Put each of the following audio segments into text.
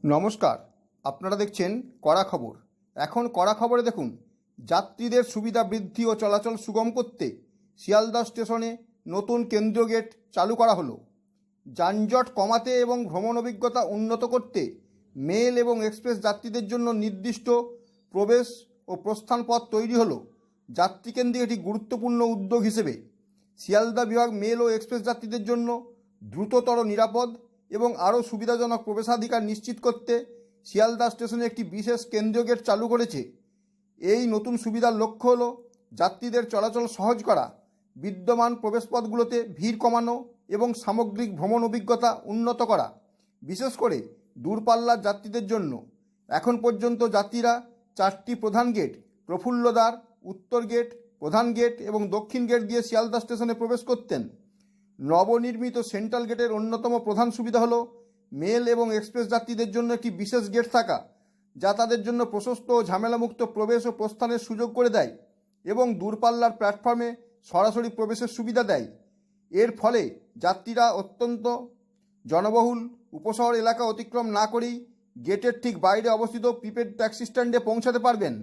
নমস্কার, আপনারা দেখছেন কড়া খবর। এখন কড়া খবরে দেখুন, যাত্রীদের সুবিধা বৃদ্ধি ও চলাচল সুগম করতে শিয়ালদা স্টেশনে নতুন কেন্দ্রীয় গেট চালু করা হলো। যানজট কমাতে এবং ভ্রমণ অভিজ্ঞতা উন্নত করতে মেল এবং এক্সপ্রেস যাত্রীদের জন্য নির্দিষ্ট প্রবেশ ও প্রস্থান পথ তৈরি হলো যাত্রীকেন্দ্রিক একটি গুরুত্বপূর্ণ উদ্যোগ হিসেবে। শিয়ালদা বিভাগ মেল ও এক্সপ্রেস যাত্রীদের জন্য দ্রুততর, নিরাপদ এবং আরও সুবিধাজনক প্রবেশাধিকার নিশ্চিত করতে শিয়ালদা স্টেশনে একটি বিশেষ কেন্দ্রীয় গেট চালু করেছে। এই নতুন সুবিধার লক্ষ্য হল যাত্রীদের চলাচল সহজ করা, বিদ্যমান প্রবেশপথগুলোতে ভিড় কমানো এবং সামগ্রিক ভ্রমণ অভিজ্ঞতা উন্নত করা। বিশেষ করে দূরপাল্লার যাত্রীদের জন্য এখন পর্যন্ত যাত্রীরা 4টি প্রধান গেট, প্রফুল্লদ্বার, উত্তর গেট, প্রধান গেট এবং দক্ষিণ গেট দিয়ে শিয়ালদা স্টেশনে প্রবেশ করতেন। নবনির্মিত সেন্ট্রাল গেটের অন্যতম প্রধান সুবিধা হলো মেল এবং এক্সপ্রেস যাত্রীদের জন্য একটি বিশেষ গেট থাকা, যা তাদের জন্য প্রশস্ত ও ঝামেলামুক্ত প্রবেশ ও প্রস্থানের সুযোগ করে দেয় এবং দূরপাল্লার প্ল্যাটফর্মে সরাসরি প্রবেশের সুবিধা দেয়। এর ফলে যাত্রীরা অত্যন্ত জনবহুল উপশহর এলাকা অতিক্রম না করেই গেটের ঠিক বাইরে অবস্থিত প্রিপেড ট্যাক্সি স্ট্যান্ডে পৌঁছাতে পারবেন।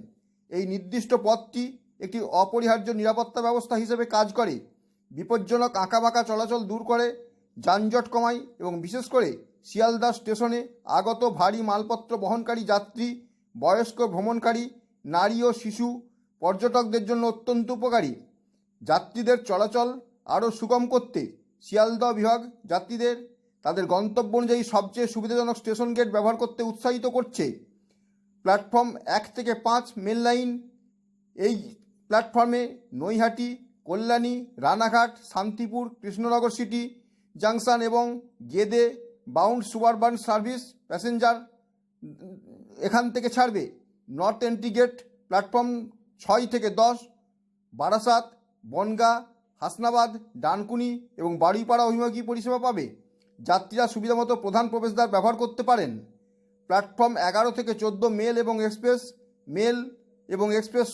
এই নির্দিষ্ট পথটি একটি অপরিহার্য নিরাপত্তা ব্যবস্থা হিসেবে কাজ করে, বিপজ্জনক আঁকাবাঁকা চলাচল দূর করে, যানজট কমায় এবং বিশেষ করে শিয়ালদা স্টেশনে আগত ভারী মালপত্র বহনকারী যাত্রী, বয়স্ক ভ্রমণকারী, নারী ও শিশু পর্যটকদের জন্য অত্যন্ত উপকারী। যাত্রীদের চলাচল আরও সুগম করতে শিয়ালদা বিভাগ যাত্রীদের তাদের গন্তব্য অনুযায়ী সবচেয়ে সুবিধাজনক স্টেশন গেট ব্যবহার করতে উৎসাহিত করছে। প্ল্যাটফর্ম 1 থেকে 5 মেল লাইন, এই প্ল্যাটফর্মে নৈহাটি, কল্যাণী, রানাঘাট, শান্তিপুর, কৃষ্ণনগর সিটি জাংশন এবং গেদে বাউন্ড সুবারবান সার্ভিস প্যাসেঞ্জার এখান থেকে ছাড়বে। নর্থ এন্ট্রি গেট প্ল্যাটফর্ম 6 থেকে 10 বারাসাত, বনগাঁ, হাসনাবাদ, ডানকুনি এবং বাড়িপাড়া অভিমুখী পরিষেবা পাবে। যাত্রীরা সুবিধামতো প্রধান প্রবেশদ্বার ব্যবহার করতে পারেন। প্ল্যাটফর্ম 11 থেকে 14 মেল এবং এক্সপ্রেস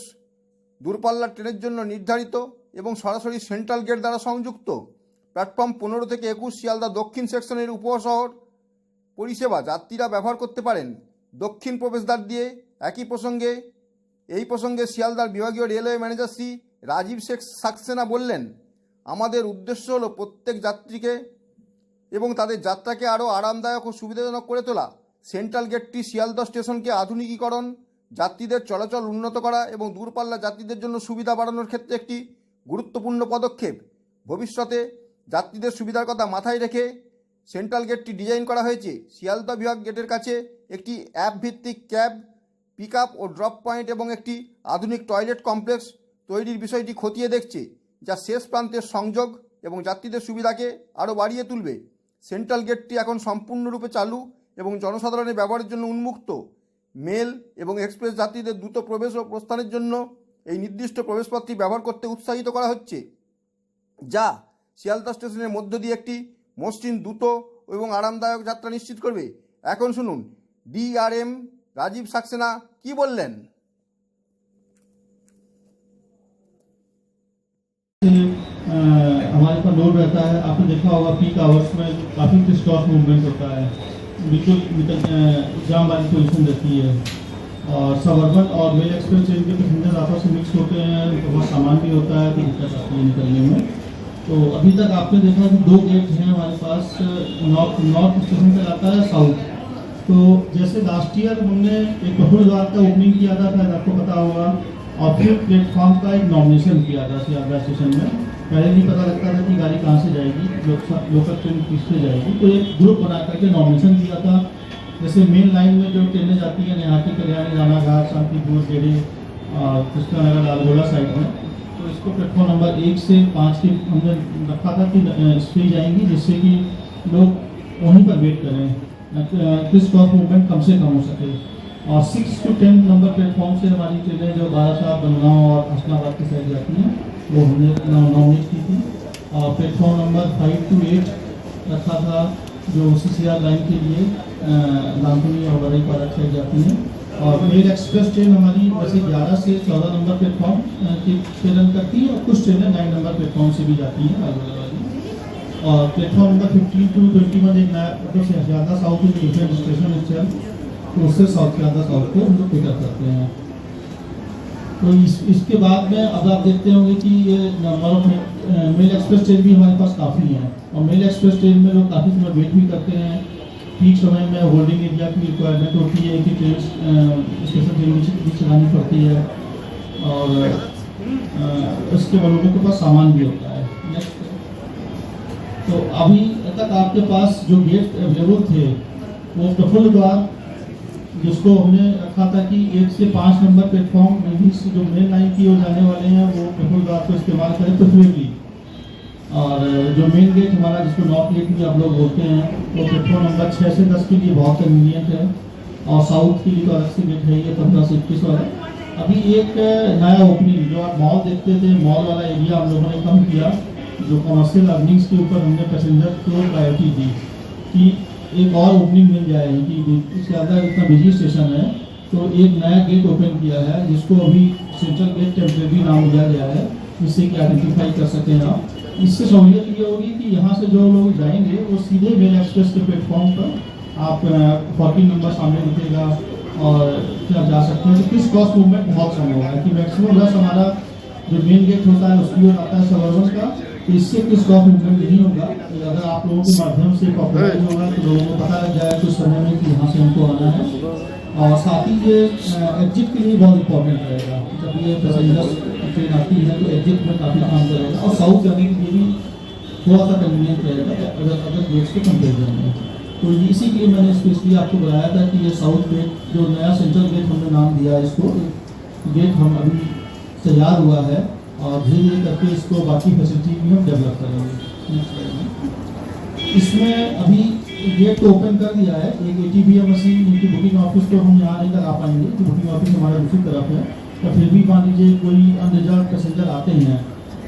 দূরপাল্লার ট্রেনের জন্য নির্ধারিত এবং সরাসরি সেন্ট্রাল গেট দ্বারা সংযুক্ত। প্ল্যাটফর্ম 15 থেকে 21 শিয়ালদা দক্ষিণ সেকশনের উপশহর পরিষেবা যাত্রীরা ব্যবহার করতে পারেন দক্ষিণ প্রবেশদ্বার দিয়ে। এই প্রসঙ্গে শিয়ালদার বিভাগীয় রেলওয়ে ম্যানেজার শ্রী রাজীব সাক্সেনা বললেন, আমাদের উদ্দেশ্য হলো প্রত্যেক যাত্রীকে এবং তাদের যাত্রাকে আরও আরামদায়ক ও সুবিধাজনক করে তোলা। সেন্ট্রাল গেটটি শিয়ালদা স্টেশনকে আধুনিকীকরণ, যাত্রীদের চলাচল উন্নত করা এবং দূরপাল্লা যাত্রীদের জন্য সুবিধা বাড়ানোর ক্ষেত্রে একটি গুরুত্বপূর্ণ পদক্ষেপ। ভবিষ্যতে যাত্রীদের সুবিধার কথা মাথায় রেখে সেন্ট্রাল গেটটি ডিজাইন করা হয়েছে। শিয়ালদা বিভাগ গেটের কাছে একটি অ্যাপ ভিত্তিক ক্যাব, পিক আপ ও ড্রপ পয়েন্ট এবং একটি আধুনিক টয়লেট কমপ্লেক্স তৈরির বিষয়টি খতিয়ে দেখছে, যা শেষ প্রান্তের সংযোগ এবং যাত্রীদের সুবিধাকে আরও বাড়িয়ে তুলবে। সেন্ট্রাল গেটটি এখন সম্পূর্ণরূপে চালু এবং জনসাধারণের ব্যবহারের জন্য উন্মুক্ত। মেল এবং এক্সপ্রেস যাত্রীদের দ্রুত প্রবেশ ও প্রস্থানের জন্য এই নির্দিষ্ট প্রবেশপথটি ব্যবহার করতে উৎসাহিত করা হচ্ছে, যা শিয়ালদা স্টেশনের মধ্য দিয়ে একটি মসৃণ, দ্রুত এবং আরামদায়ক যাত্রা নিশ্চিত করবে। এখন শুনুন ডিআরএম রাজীব সাক্সেনা কি বললেন। हमारे पास लोड रहता है, आपने देखा होगा पीक आवर्स में काफ़ी स्टॉक मूवमेंट होता है, बिल्कुल जाम वाली पोजीशन रहती है। और सबअर्बन और मेल एक्सप्रेस ट्रेन के पैसेंजर आपस में मिक्स होते हैं, बहुत सामान भी होता है, तो दिक्कत आती है निकलने में। तो अभी तक आपने देखा कि 2 गेट हैं हमारे पास, नॉर्थ स्टेशन से आता है साउथ। तो जैसे लास्ट ईयर हमने एक प्रफुल्लद्वार का ओपनिंग किया था, शायद आपको पता होगा, और फिर प्लेटफॉर्म का एक नॉमिनेशन किया था शियालदा स्टेशन में। पहले नहीं पता लगता था कि गाड़ी कहाँ से जाएगी, लोकल ट्रेन किससे जाएगी, तो एक ग्रुप बना करके नॉमिनेशन किया था। जैसे मेन लाइन में जो ट्रेनें जाती हैं नैहाटी, कल्याणी, रानाघाट, शांतिपुर, गेडे, कृष्णानगर, लालगोला साइड में, तो इसको प्लेटफॉर्म नंबर 1 से 5 की हमने रखा था कि स्पीड जाएंगी, जिससे कि लोग वहीं पर वेट करें, स्टॉप मूवमेंट कम से कम हो सके। और 6 to 10 नंबर प्लेटफॉर्म से हमारी ट्रेनें जो बारासात, बनगांव और हसनाबाद की साइड जाती हैं, वो हमने नॉमिनेट की थी। और प्लेटफॉर्म नंबर 5 to 8 रखा था जो CCR लाइन के लिए डानकुनी और बड़ईपाड़ा साइड जाती हैं। और मेल एक्सप्रेस ट्रेन हमारी वैसे 11 से 14 नंबर प्लेटफॉर्म की ट्रेन करती है, और कुछ ट्रेनें 9 नंबर प्लेटफॉर्म से भी जाती हैं आगे वाली। और प्लेटफॉर्म नंबर 15 to 21 एक नया ज़्यादा साउथ इंडियन स्टेशन तो उससे साउथ सियालदा साउथ को हम लोग पिकअप करते हैं। तो इसके बाद में अब आप देखते होंगे कि ये number of male express train भी हमारे पास काफ़ी हैं, और मेल एक्सप्रेस ट्रेन में लोग काफ़ी समय वेट भी करते हैं। पीक समय में होल्डिंग एरिया की रिक्वायरमेंट होती है कि ट्रेन स्टेशन के बीच चलानी पड़ती है, और उसके बाद लोगों के पास सामान भी होता है। नेक्स्ट, तो अभी तक आपके पास जो गेट अवेलेबल थे वो प्रफुल्ल द्वार, जिसको हमने रखा था कि 1 से 5 नंबर प्लेटफॉर्म में भी जो मेन लाइन की ओर जाने वाले हैं वो प्रफुल्ल द्वार को इस्तेमाल करें प्रेफरेबली। और जो मेन गेट हमारा, जिसको नॉर्थ गेट भी आप लोग बोलते हैं, वो प्लेटफॉर्म नंबर 6 से 10 के लिए बहुत कन्वीनियंट है, और साउथ के लिए तो अलग से गेट है ये 15 से 21 वाला। अभी एक नया ओपनिंग जो आप मॉल देखते थे, मॉल वाला एरिया हम लोगों ने कम किया, जो कमर्शियल अर्निंग्स के ऊपर हमने पैसेंजर को प्रायोरिटी दी कि एक और ओपनिंग मिल जाएगी कि ज़्यादा इतना बिजी स्टेशन है, तो एक नया गेट ओपन किया है जिसको अभी सेंट्रल गेट टेम्परेरी नाम दिया गया है, जिससे कि आइडेंटिफाई कर सकें आप। इससे सहूलियत ये होगी कि यहाँ से जो लोग जाएंगे वो सीधे मेल एक्सप्रेस के प्लेटफॉर्म पर आप 14 नंबर सामने दिखेगा और फिर आप जा सकते हैं। तो किस क्रॉस मूवमेंट बहुत कम होगा कि मैक्सिमम रश हमारा जो मेन गेट होता है उसकी ओर आता है सबअर्बन का, तो इससे किस क्रॉस मूवमेंट नहीं होगा। तो अगर आप लोगों के माध्यम से पॉपुलराइज होगा तो लोगों को पता लग जाएगा कुछ समय में कि यहाँ से हमको आना है। और साथ ही ये एग्जिट के लिए बहुत इंपॉर्टेंट रहेगा, जब ये पैसेंजर ट्रेन आती है तो एग्जिट में काफ़ी काम करेगा, और साउथ जाने के लिए भी थोड़ा सा कन्वीनियंट रहेगा अदर गेट्स के कंपेरिजन में। तो इसी के लिए मैंने स्पेशली आपको बताया था कि ये साउथ गेट जो नया सेंट्रल गेट हमने नाम दिया है इसको, गेट हम अभी तैयार हुआ है, और धीरे धीरे करके इसको बाकी फैसिलिटी भी हम डेवलप करेंगे। इसमें अभी गेट को ओपन कर दिया है, एक ATBM मशीन, इनकी बुकिंग ऑफिस तो हम यहाँ नहीं करा पाएंगे, तो बुकिंग ऑफिस हमारा दूसरी तरफ है, और फिर भी मान लीजिए कोई अनरिजर्व पैसेंजर आते हैं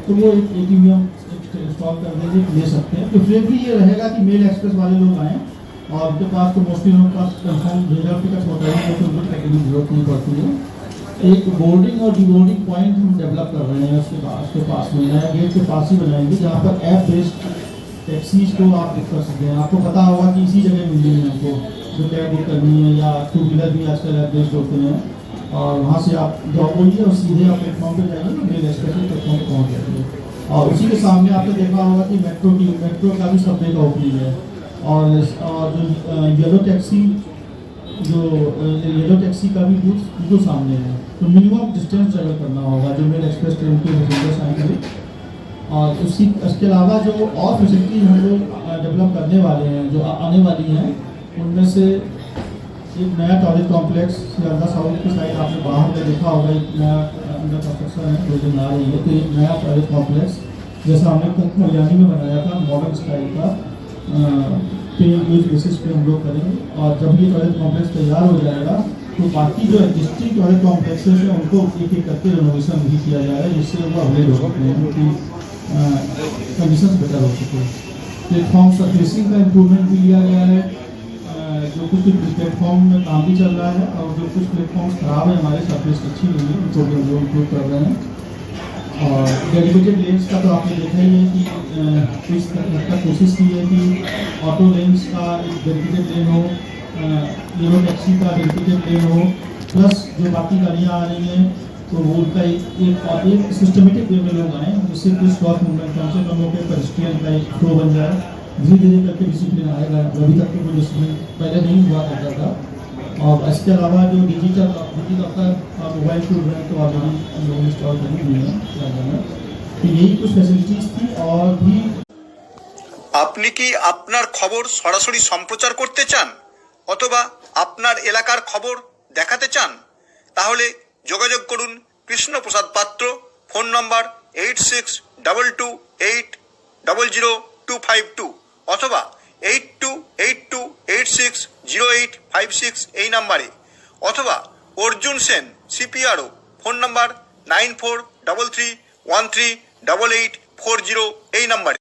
तो वो एक ATBM इंस्टॉल कर देंगे, ले सकते हैं। तो फिर भी ये रहेगा कि मेल एक्सप्रेस वाले लोग आएँ, और उनके पास तो मोस्टली लोगों के पास कंफर्म रिजर्व टिकट होता है, तो उनको टिकट की जरूरत नहीं पड़ती है। एक बोर्डिंग और डिबोर्डिंग पॉइंट हम डेवलप कर रहे हैं उसके पास में, नया गेट के पास ही बनाएंगे, जहाँ पर ऐप बेस्ड टैक्सीज को आप बुक कर सकते हैं। आपको पता होगा कि इसी जगह मिल जाएगी हमको जो कैब बुक करनी है, या 2 व्हीलर भी आजकल ऐप बेस्ड होते हैं, और वहाँ से आप ड्रॉप होइए और सीधे आप प्लेटफॉर्म पर जाइए, मेल एक्सप्रेस प्लेटफॉर्म पर पहुँच जाइए। और उसी के सामने आपने देखा होगा कि मेट्रो का भी सबवे का ओपनिंग है, और जो येलो टैक्सी का भी बूथ सामने है। तो मिनिमम डिस्टेंस ट्रेवल करना होगा जो मेल एक्सप्रेस ट्रेन के पैसेंजर्स आएंगे। और उसके अलावा जो और फैसिलिटी हम लोग डेवलप करने वाले हैं, जो आने वाली हैं, उनमें से एक नया टॉयलेट कॉम्प्लेक्स सियालदा साउथ की साइड आपने बाहर में देखा होगा, एक नया अंडर कंस्ट्रक्शन है, प्रोजेक्ट आ रही है। तो एक नया टॉयलेट कॉम्प्लेक्स जैसा हमने कुक मलियानी में बनाया था, मॉडर्न स्टाइल का, पे यूज बेसिस पे हम लोग करेंगे। और जब ये टॉयलेट कॉम्प्लेक्स तैयार हो जाएगा तो बाकी जो एग्जिस्टिंग टॉयलेट कॉम्प्लेक्सेस हैं उनको एक एक करके रेनोवेशन भी किया जाएगा, जिससे वो अपग्रेड हो सकते हैं, उनकी कंडीशन बेटर हो सके। प्लेटफॉर्म सर्फेसिंग का इम्प्रूवमेंट भी लिया गया है, जो कुछ प्लेटफॉर्म में काम भी चल रहा है, और जो कुछ प्लेटफॉर्म खराब है हमारे सर्फेस अच्छी नहीं है, उनको भी हम लोग इम्प्रूव कर रहे हैं। और डेडिकेटेड लेन्स का तो आपने देखा ही है कि इस तरह का कोशिश की है कि ऑटो लेन्स का एक डेडिकेटेड लेन हो, येलो टैक्सी का डेडिकेटेड लेन हो, प्लस जो बाकी गाड़ियाँ आ रही हैं तो वो उनका एक सिस्टमेटिक वे में लोग आएँ, जिससे कि क्रॉस मूवमेंट कम से कम हो के पेडेस्ट्रियन का एक फ्लो बन जाए। धीरे धीरे करके डिसिप्लिन आएगा, अभी तक तो कोई डिसिप्लिन पहले नहीं हुआ करता था। और इसके अलावा जो डिजिटल मोबाइल टूल है तो ऑलरेडी हम लोगों ने इंस्टॉल करी हुई है। तो यही कुछ फैसिलिटीज थी। और भी আপনি কি আপনার খবর সরাসরি সম্প্রচার করতে চান অথবা আপনার এলাকার খবর দেখাতে চান? তাহলে যোগাযোগ করুন কৃষ্ণপ্রসাদ পাত্র, ফোন নম্বর 8622800252 অথবা 8282860856 এই নাম্বারে, অথবা অর্জুন সেন CPRO, ফোন নম্বর 9433138840 এই নাম্বারে।